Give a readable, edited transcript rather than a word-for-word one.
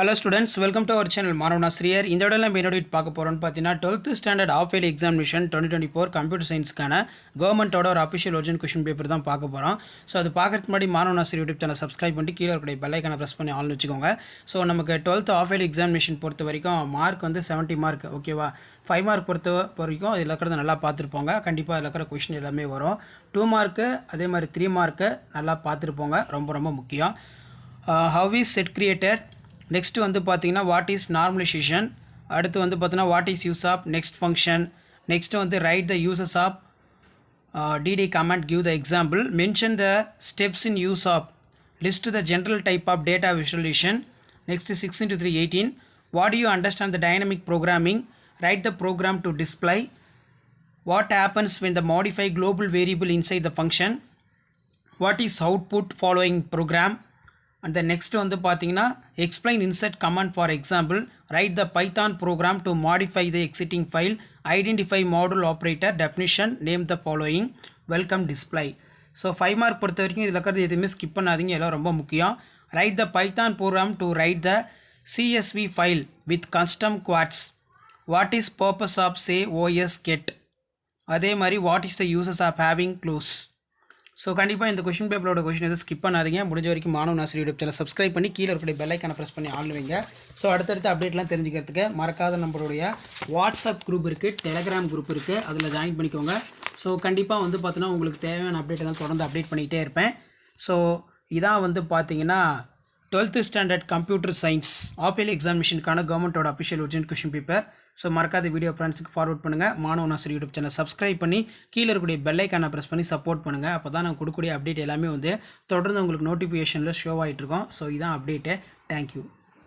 Hello students, welcome to our channel Manav Nasriyar. இந்த வீடியோல நம்ம என்ன பார்க்க போறோம்னு பார்த்தீங்கன்னா 12th standard half yearly examination 2024 computer சயின்ஸ்க்கான கவர்மெண்டோட ஒரு அபிஷியல் ஒரிஜினல் क्वेश्चन பேப்பர் தான் பார்க்க போறோம். ஸோ அது பார்க்கறதுக்கு முன்னாடி Manav Nasar YouTube channel subscribe பண்ணி கீழே இருக்கிற பெல் ஐகானை பிரஸ் பண்ணி ஆல்னு வச்சுக்கோங்க. ஸோ நமக்கு 12th half yearly examination பொறுத்த வரைக்கும் மார்க் வந்து 70 மார்க் ஓகேவா. 5 மார்க் பொறுத்த வரைக்கும் இதில் இருக்கிறத நல்லா பார்த்துருப்போங்க. கண்டிப்பாக இதில் இருக்கிற கொஷின் எல்லாமே வரும். 2 மார்க்கு அதே மாதிரி 3 மார்க்கு நல்லா பார்த்துருப்போங்க. ரொம்ப ரொம்ப முக்கியம். How is set created, next வந்து பார்த்தீங்கன்னா வாட் இஸ் நார்மலைசேஷன், அடுத்து வந்து பார்த்தீங்கன்னா what is use of next function, next வந்து write the uses of DD command, give the example, mention the steps in use of, list the general type of data visualization, next 6 into 3 18, what do you understand the dynamic programming, write the program to display, what happens when the modify global variable inside the function, what is output following program, and the next வந்து பார்த்தீங்கன்னா explain insert command, for example write the python program to modify the exiting file, identify module operator, definition, name the following, welcome display. So 5 mark பொறுத்த வரைக்கும் இதில் இருக்கிறது எதுவுமே skip பண்ணாதீங்க, எல்லாம் ரொம்ப முக்கியம். write the python program to write the csv file with custom quotes, what is purpose of say os get, அதே மாதிரி what is the uses of having clause. So கண்டிப்பாக இந்த கொஷின் பேப்பரோட கொஷின் எதுவும் ஸ்கிப் பண்ணாதீங்க. முடிஞ்ச வரைக்கும் Manav Nasar YouTube channel subscribe பண்ணி கீழே இருக்கிற பெல் ஐக்கானை ப்ரெஸ் பண்ணி ஆன் வைங்க. ஸோ அடுத்தடுத்த அப்டேட்லாம் தெரிஞ்சுக்கிறதுக்கு மறக்காத நம்மளுடைய வாட்ஸ்அப் குரூப் இருக்குது, டெலகிராம் குரூப் இருக்குது, அதில் ஜாயின் பண்ணிக்கோங்க. ஸோ கண்டிப்பாக வந்து பார்த்தீங்கன்னா உங்களுக்கு தேவையான அப்டேட் எல்லாம் தொடர்ந்து அப்டேட் பண்ணிக்கிட்டே இருப்பேன். ஸோ இதான் வந்து பார்த்தீங்கன்னா 12th standard computer science half yearly எக்ஸாமினேஷனுக்கான கவர்மெண்ட்டோட official original question paper. So மறக்காத வீடியோ ஃப்ரெண்ட்ஸுக்கு ஃபார்வர்ட் பண்ணுங்கள். Manav Nasar YouTube channel subscribe பண்ணி கீழே இருக்கக்கூடிய பெல் ஐக்கானை ப்ரெஸ் பண்ணி சப்போர்ட் பண்ணுங்கள். அப்போ தான் நான் கொடுக்கக்கூடிய அப்டேட் எல்லாமே வந்து தொடர்ந்து உங்களுக்கு நோட்டிஃபிகேஷனில் ஷோ ஆகிட்டு இருக்கோம். ஸோ இதான் அப்டேட்டு. தேங்க்யூ.